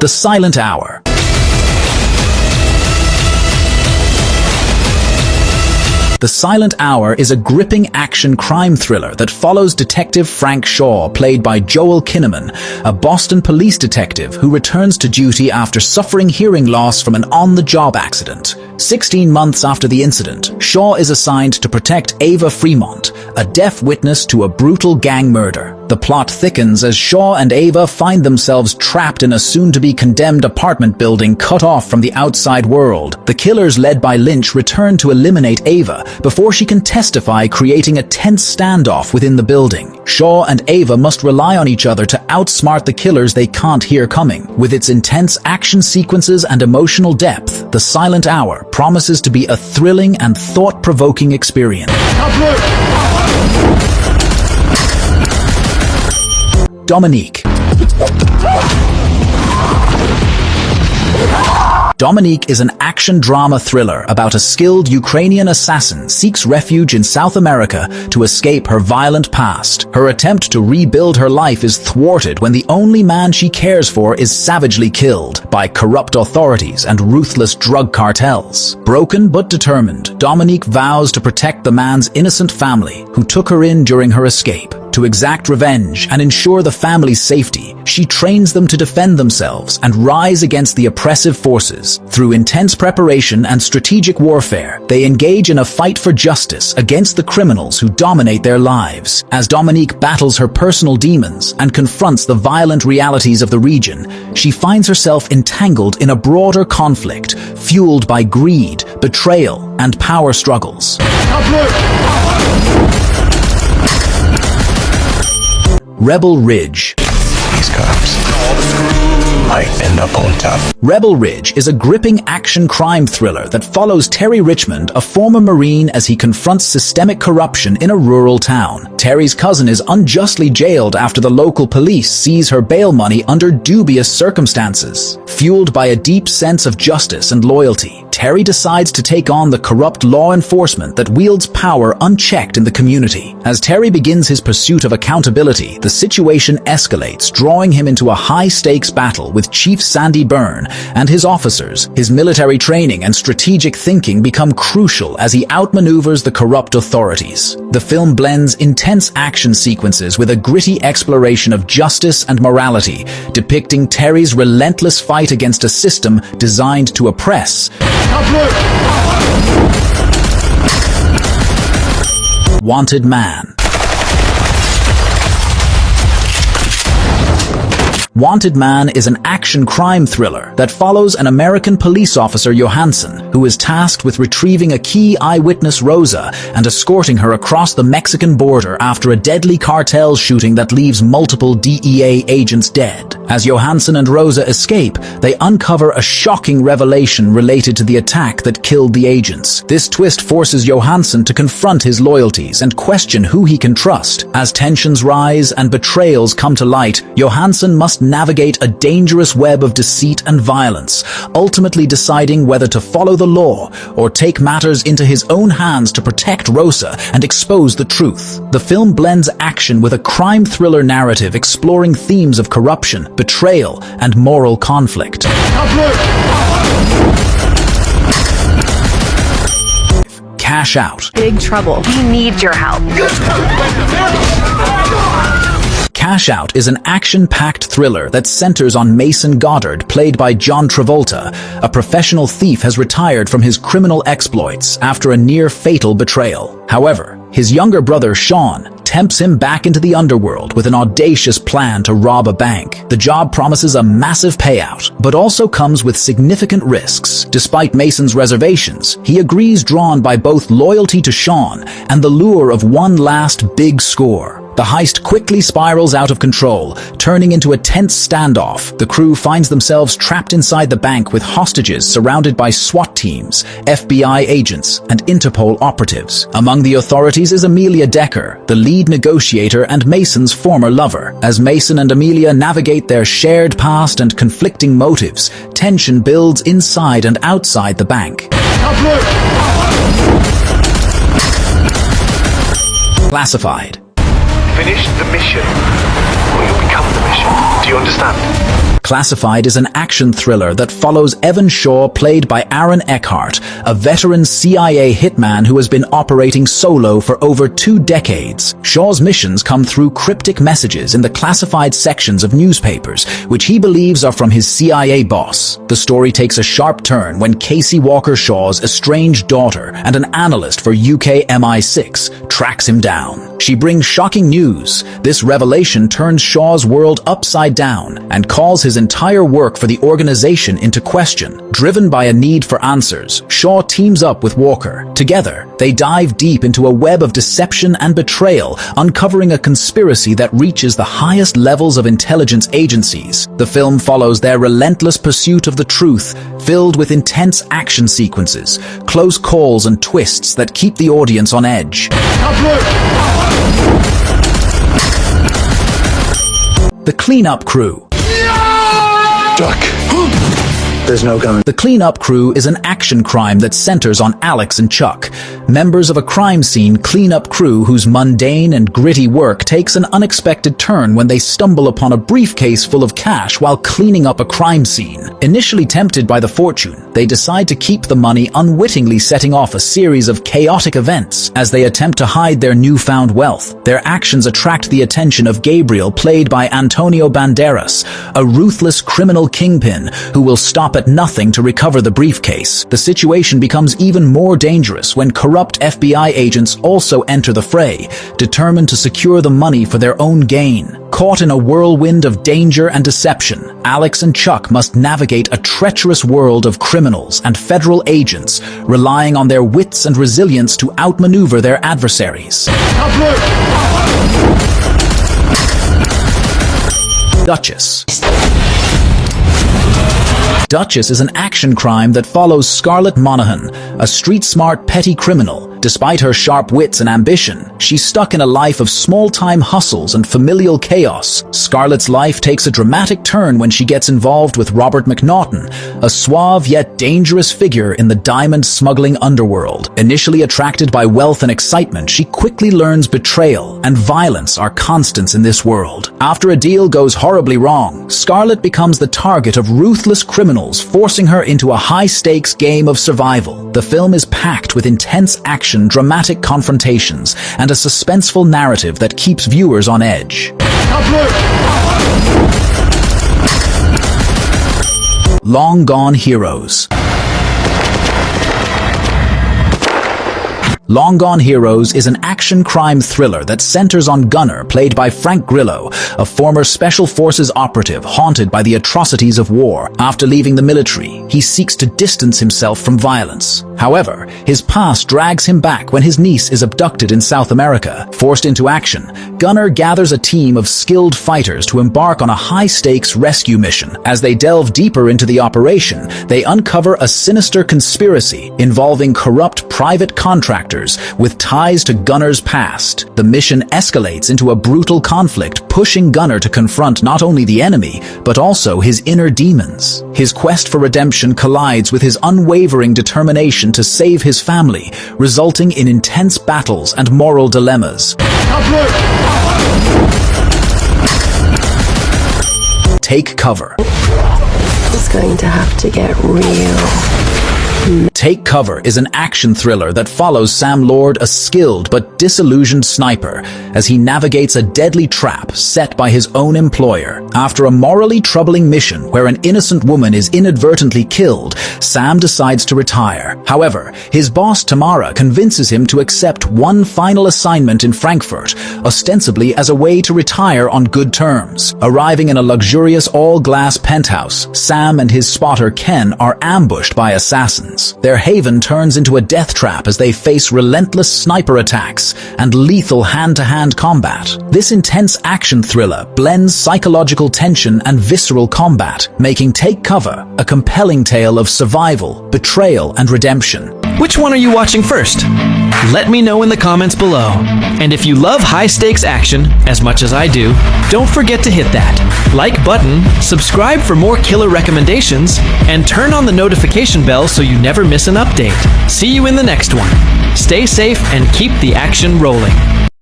The Silent Hour. The Silent Hour is a gripping action crime thriller that follows Detective Frank Shaw, played by Joel Kinnaman, a Boston police detective who returns to duty after suffering hearing loss from an on-the-job accident. 16 months after the incident, Shaw is assigned to protect Ava Fremont, a deaf witness to a brutal gang murder. The plot thickens as Shaw and Ava find themselves trapped in a soon-to-be condemned apartment building cut off from the outside world. The killers, led by Lynch, return to eliminate Ava before she can testify, creating a tense standoff within the building. Shaw and Ava must rely on each other to outsmart the killers they can't hear coming. With its intense action sequences and emotional depth, The Silent Hour promises to be a thrilling and thought-provoking experience. Dominique. Dominique is an action drama thriller about a skilled Ukrainian assassin seeks refuge in South America to escape her violent past. Her attempt to rebuild her life is thwarted when the only man she cares for is savagely killed by corrupt authorities and ruthless drug cartels. Broken but determined, Dominique vows to protect the man's innocent family who took her in during her escape. To exact revenge and ensure the family's safety, she trains them to defend themselves and rise against the oppressive forces. Through intense preparation and strategic warfare, they engage in a fight for justice against the criminals who dominate their lives. As Dominique battles her personal demons and confronts the violent realities of the region, she finds herself entangled in a broader conflict, fueled by greed, betrayal, and power struggles. Rebel Ridge. These cops might end up on top. Rebel Ridge is a gripping action crime thriller that follows Terry Richmond, a former Marine, as he confronts systemic corruption in a rural town. Terry's cousin is unjustly jailed after the local police seize her bail money under dubious circumstances. Fueled by a deep sense of justice and loyalty, Terry decides to take on the corrupt law enforcement that wields power unchecked in the community. As Terry begins his pursuit of accountability, the situation escalates, drawing him into a high-stakes battle with Chief Sandy Byrne and his officers. His military training and strategic thinking become crucial as he outmaneuvers the corrupt authorities. The film blends intense action sequences with a gritty exploration of justice and morality, depicting Terry's relentless fight against a system designed to oppress. Wanted Man. Wanted Man is an action crime thriller that follows an American police officer, Johansson, who is tasked with retrieving a key eyewitness, Rosa, and escorting her across the Mexican border after a deadly cartel shooting that leaves multiple DEA agents dead. As Johansson and Rosa escape, they uncover a shocking revelation related to the attack that killed the agents. This twist forces Johansson to confront his loyalties and question who he can trust. As tensions rise and betrayals come to light, Johansson must navigate a dangerous web of deceit and violence, ultimately deciding whether to follow the law or take matters into his own hands to protect Rosa and expose the truth. The film blends action with a crime thriller narrative exploring themes of corruption, betrayal, and moral conflict. Cash Out. Big trouble. We need your help. Cash Out is an action-packed thriller that centers on Mason Goddard, played by John Travolta. A professional thief has retired from his criminal exploits after a near-fatal betrayal. However, his younger brother, Sean, tempts him back into the underworld with an audacious plan to rob a bank. The job promises a massive payout, but also comes with significant risks. Despite Mason's reservations, he agrees, drawn by both loyalty to Sean and the lure of one last big score. The heist quickly spirals out of control, turning into a tense standoff. The crew finds themselves trapped inside the bank with hostages surrounded by SWAT teams, FBI agents, and Interpol operatives. Among the authorities is Amelia Decker, the lead negotiator and Mason's former lover. As Mason and Amelia navigate their shared past and conflicting motives, tension builds inside and outside the bank. Classified. Finish the mission, or you'll become the mission. Do you understand? Classified is an action thriller that follows Evan Shaw, played by Aaron Eckhart, a veteran CIA hitman who has been operating solo for over 2 decades. Shaw's missions come through cryptic messages in the classified sections of newspapers, which he believes are from his CIA boss. The story takes a sharp turn when Casey Walker Shaw's estranged daughter and an analyst for UK MI6 tracks him down. She brings shocking news. This revelation turns Shaw's world upside down and calls his entire work for the organization into question. Driven by a need for answers, Shaw teams up with Walker. Together, they dive deep into a web of deception and betrayal, uncovering a conspiracy that reaches the highest levels of intelligence agencies. The film follows their relentless pursuit of the truth, filled with intense action sequences, close calls and twists that keep the audience on edge. The Cleanup Crew. Duck. There's no gun. The Cleanup Crew is an action crime that centers on Alex and Chuck, members of a crime scene cleanup crew whose mundane and gritty work takes an unexpected turn when they stumble upon a briefcase full of cash while cleaning up a crime scene. Initially tempted by the fortune, they decide to keep the money, unwittingly setting off a series of chaotic events as they attempt to hide their newfound wealth. Their actions attract the attention of Gabriel, played by Antonio Banderas, a ruthless criminal kingpin who will stop at nothing to recover the briefcase. The situation becomes even more dangerous when corrupt FBI agents also enter the fray, determined to secure the money for their own gain. Caught in a whirlwind of danger and deception, Alex and Chuck must navigate a treacherous world of criminals and federal agents, relying on their wits and resilience to outmaneuver their adversaries. Duchess. Duchess is an action crime that follows Scarlett Monaghan, a street-smart petty criminal. Despite her sharp wits and ambition, she's stuck in a life of small-time hustles and familial chaos. Scarlett's life takes a dramatic turn when she gets involved with Robert McNaughton, a suave yet dangerous figure in the diamond smuggling underworld. Initially attracted by wealth and excitement, she quickly learns betrayal and violence are constants in this world. After a deal goes horribly wrong, Scarlett becomes the target of ruthless criminals, forcing her into a high-stakes game of survival. The film is packed with intense action, dramatic confrontations, and a suspenseful narrative that keeps viewers on edge. Longgone Heroes. Longgone Heroes is an action crime thriller that centers on Gunner, played by Frank Grillo, a former Special Forces operative haunted by the atrocities of war. After leaving the military, he seeks to distance himself from violence. However, his past drags him back when his niece is abducted in South America. Forced into action, Gunner gathers a team of skilled fighters to embark on a high-stakes rescue mission. As they delve deeper into the operation, they uncover a sinister conspiracy involving corrupt private contractors with ties to Gunner's past. The mission escalates into a brutal conflict, pushing Gunner to confront not only the enemy, but also his inner demons. His quest for redemption collides with his unwavering determination to save his family, resulting in intense battles and moral dilemmas. Take Cover. It's going to have to get real. Take Cover is an action thriller that follows Sam Lord, a skilled but disillusioned sniper, as he navigates a deadly trap set by his own employer. After a morally troubling mission where an innocent woman is inadvertently killed, Sam decides to retire. However, his boss Tamara convinces him to accept one final assignment in Frankfurt, ostensibly as a way to retire on good terms. Arriving in a luxurious all-glass penthouse, Sam and his spotter Ken are ambushed by assassins. Their haven turns into a death trap as they face relentless sniper attacks and lethal hand-to-hand combat. This intense action thriller blends psychological tension and visceral combat, making Take Cover a compelling tale of survival, betrayal, and redemption. Which one are you watching first? Let me know in the comments below. And if you love high-stakes action as much as I do, don't forget to hit that like button, subscribe for more killer recommendations, and turn on the notification bell so you never miss an update. See you in the next one. Stay safe and keep the action rolling.